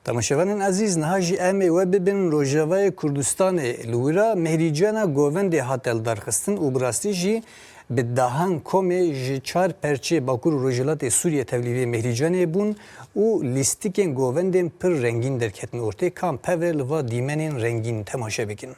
تماشاوان عزیز نهاجی امی و ببین روجاوای کردستان لورا مهریجانا گووند هاتل درخستن و براستی جی به دهان کومی جی چار پرچه باکور روجلات سوریه تولیوی مهریجانه بون و لیستیکن گووندن پر رنگین درکتن ارته کام پول و دیمنین رنگین تماشا بکن.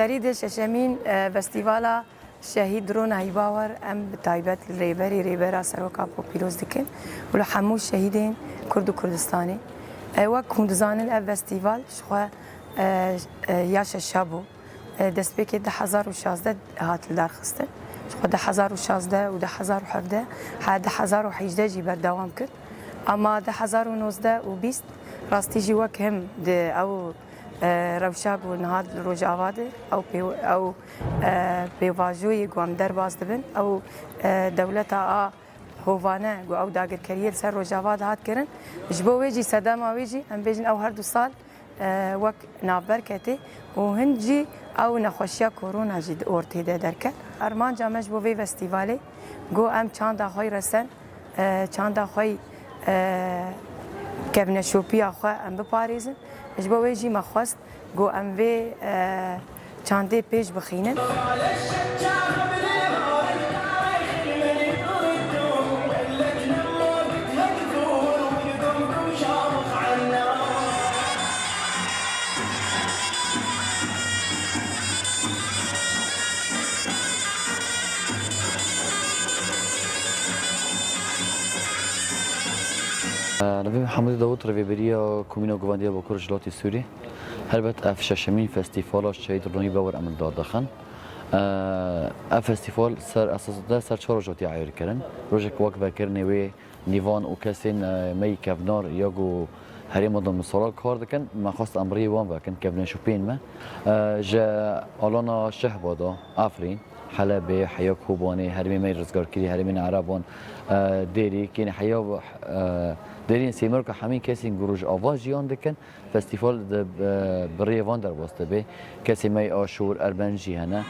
سرید ششمین فستیوالا شهید رون هیباور ام تایبت ریبرا سروکا پو پیروز دکن ولو همو شهیدین کرد و کردستانی وقت کندزانن اف فستیوال شخوا یاش شابو دست بکی 2016 هاتل درخسته شخوا 2016 و 2017 ها 2018 جی بردوام کرد اما 2019 و 20 راستی جی وقت هم او روشاق و نهاد روز آواده او پیواجوی گوام در باز دبن او دولت هوانه او داگر کریل سر روز آواد هات کرن جبو ویجی صدام ویجی هم بیجن او هر دو سال وقت نابر کتی و هنجی او نخوشیا کرونا جد اورتی ده درکت ارمان جامش بو وی فستیوالی گو ام چند خوی رسن چند خوی کبن شوپی آخوا ام بپاریزن اجبا ویجی مخواست گو ام وی چانده پیش بخینن نبی محمد داوود رویبریا کومینا گواندیا با کرجلات سوری هربت اف ششمین فستیوال شهید رونی باور عمل دادخن اف فستیوال سر اساس ده سر چهار روزی عیار کردن روزک وقت بکرنی و نیوان و کسین می کفنار یا گو هری مدام مسرال کار دکن ما خواست امری وان بکن کفن شوپین ما جا آلانا شهبادا آفرین حلبة حياة كوباني هرمي مي رزقار كري هرمي عربان ديري كين حياة ديرين سيمر كحمين كاسين جروج آواجيان دكن فستيفال بريه واندر واسطة به كاسي مي آشور أربنجي هنا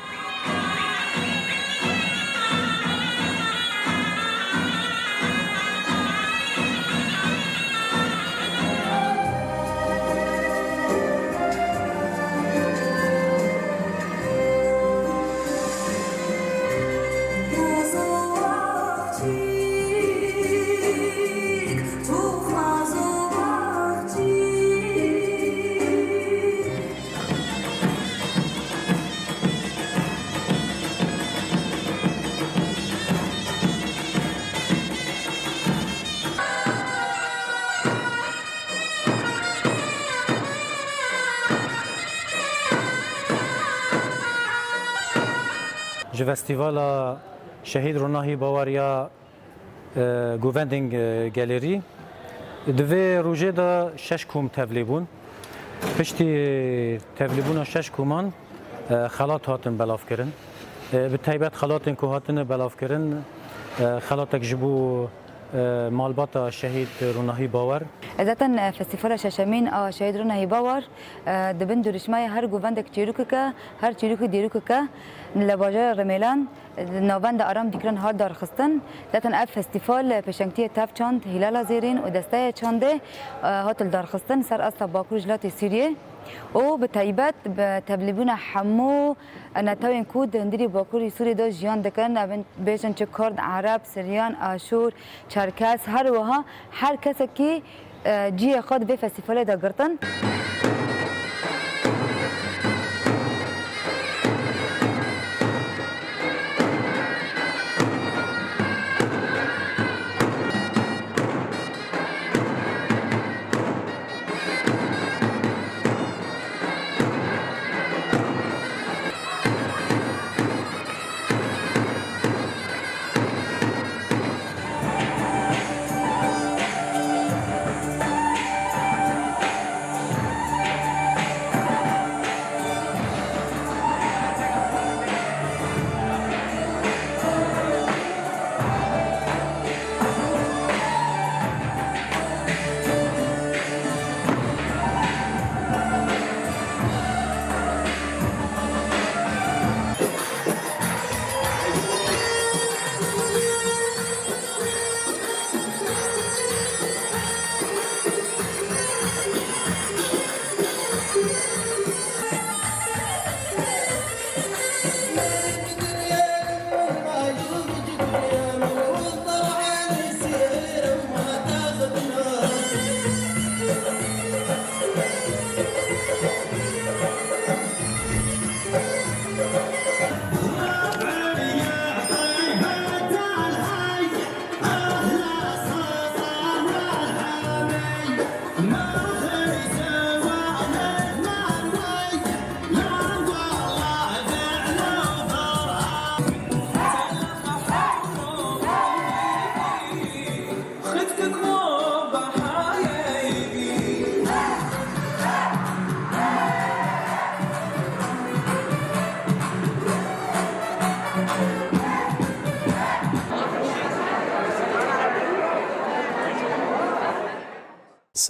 جو فستیوالا شهید روناهی باوریا گووندینگ گالری دوی روزه دا 6 کوم تبلیبون پشتی تبلیبون 6 کومان خلات هاتن بلاف کردن به تایبت خلاتن که هاتن بلاف کردن خلاتک جبو مالباتا شهید روناهی باور ذاتن فستیوال ششمین شهید روناهی باور دبن دورشمای هر گووندک چیروکه هر چیروک دیروکه لباجه رمیلان نوبند آرام دیگران هار دار خستن ذاتن اف فستیوال پشنگتی تاف چاند هلال زیرین و دسته چانده هاتل دار خستن سر اصلا باکور جلات سوریه او به تایبەت به تبلیغون حمو نتاوین کود هندری باکوری سوری دو جیان دکن بیشن چه کرد عرب سریان آشور چرکس هر وها هر کسی که جی خود به فستیوال دا گرتن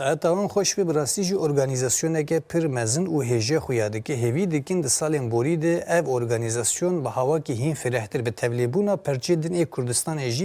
ساعت آن خوش به براستی جو ارگانیزاسیونه که پر مزن و هجه خویاده که هوی دکین ده سالین بوری ده او ارگانیزاسیون به هوا که هین فرحتر به تبلیبونا پرچه دن ای کردستان ایجی